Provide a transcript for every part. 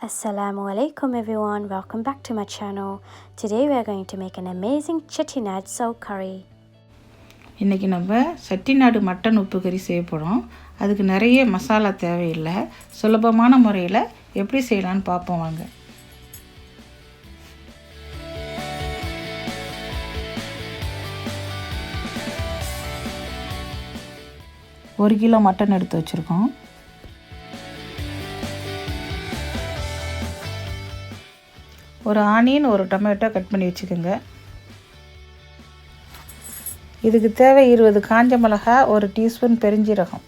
Assalamu alaikum everyone, welcome back to my channel. Today we are going to make an amazing Chettinad soul curry. இன்றைக்கி நம்ம Chettinad mutton உப்பு கறி செய்ய போகிறோம். அதுக்கு நிறைய மசாலா தேவையில்லை. சுலபமான முறையில் எப்படி செய்யலான்னு பார்ப்போம் வாங்க. ஒரு கிலோ மட்டன் எடுத்து வச்சுருக்கோம். ஒரு ஆனியன் ஒரு டொமேட்டோ கட் பண்ணி வச்சுக்கோங்க. இதுக்கு தேவை 20 காஞ்ச மிளகா, ஒரு டீஸ்பூன் பெருஞ்சீரகம்.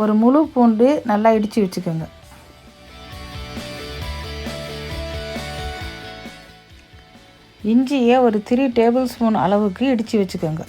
ஒரு முழு பூண்டு நல்லா இடித்து வச்சுக்கோங்க. இஞ்சியை ஒரு 3 டேபிள் ஸ்பூன் அளவுக்கு இடித்து வச்சுக்கோங்க.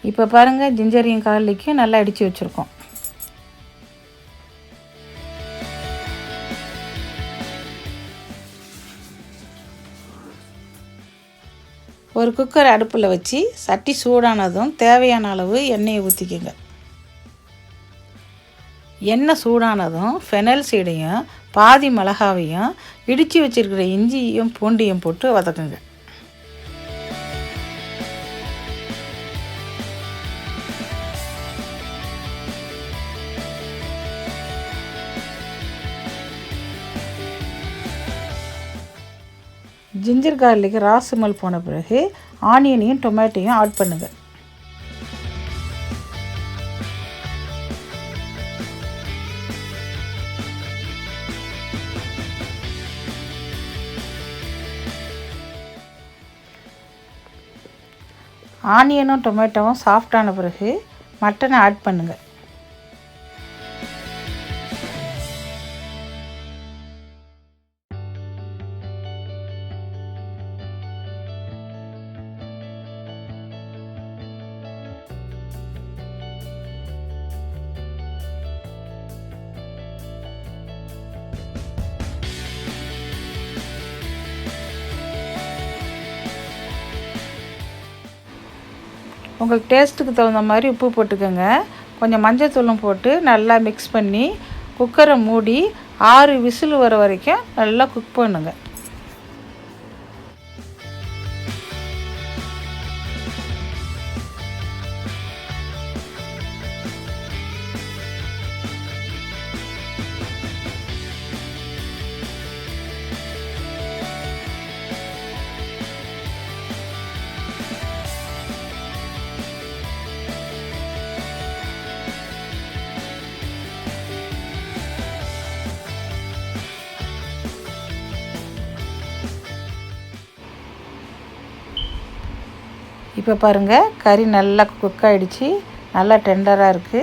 இப்போ பாருங்கள், ஜிஞ்சரையும் கார்லிக்கும் நல்லா அடித்து வச்சுருக்கோம். ஒரு குக்கர் அடுப்பில் வச்சு சட்டி சூடானதும் தேவையான அளவு எண்ணெயை ஊற்றிக்கோங்க. எண்ணெய் சூடானதும் ஃபெனல் சீடையும் பாதி மிளகாவையும் இடித்து வச்சுருக்கிற இஞ்சியும் பூண்டையும் போட்டு வதக்குங்க. ஜிஞ்சர் கார்லிக் ராஸ்மல் போன பிறகு ஆனியனையும் டொமேட்டோயும் ஆட் பண்ணுங்கள். ஆனியனும் டொமேட்டோவும் சாஃப்டான பிறகு மட்டனை ஆட் பண்ணுங்கள். உங்களுக்கு டேஸ்ட்டுக்கு தகுந்த மாதிரி உப்பு போட்டுக்கோங்க. கொஞ்சம் மஞ்சள்தூளும் போட்டு நல்லா மிக்ஸ் பண்ணி குக்கரை மூடி 6 விசில் வர வரைக்கும் நல்லா குக் பண்ணுங்க. இப்போ பாருங்கள், கறி நல்லா குக் ஆகிடுச்சு, நல்லா டெண்டராக இருக்குது.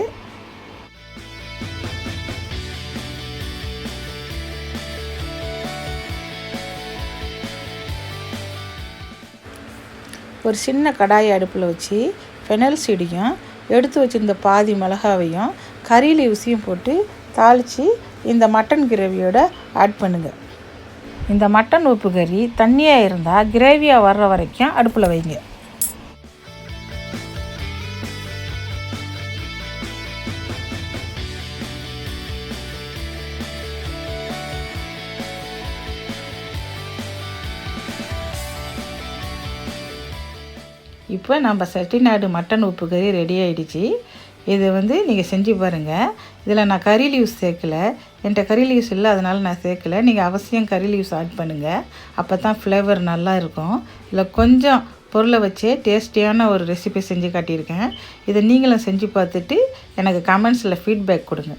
ஒரு சின்ன கடாயை அடுப்பில் வச்சு ஃபெனல் சீடையும் எடுத்து வச்சுருந்த பாதி மிளகாவையும் கறி லீவ்ஸையும் போட்டு தாளித்து இந்த மட்டன் கிரேவியோட ஆட் பண்ணுங்கள். இந்த மட்டன் உப்பு கறி தண்ணியாக இருந்தால் கிரேவியாக வர்ற வரைக்கும் அடுப்பில் வைங்க. இப்போ நம்ம செட்டிநாடு மட்டன் உப்பு கறி ரெடி ஆகிடுச்சு. இது நீங்கள் செஞ்சு பாருங்கள். இதில் நான் கறி லீவ்ஸ் சேர்க்கலை, என்கிட்ட கறி லீவ்ஸ் இல்லை, அதனால் நான் சேர்க்கலை. நீங்கள் அவசியம் கறி லீவ்ஸ் ஆட் பண்ணுங்கள், அப்போ தான் ஃப்ளேவர் நல்லா இருக்கும். இதில் கொஞ்சம் பொருளை வச்சே டேஸ்டியான ஒரு ரெசிபி செஞ்சு காட்டியிருக்கேன். இதை நீங்களும் செஞ்சு பார்த்துட்டு எனக்கு கமெண்ட்ஸில் ஃபீட்பேக் கொடுங்க.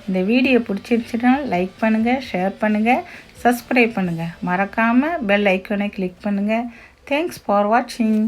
இந்த வீடியோ பிடிச்சிருந்துச்சுன்னா லைக் பண்ணுங்கள், ஷேர் பண்ணுங்கள், சப்ஸ்கிரைப் பண்ணுங்கள். மறக்காமல் பெல் ஐக்கானை கிளிக் பண்ணுங்கள். தேங்க்ஸ் ஃபார் வாட்சிங்.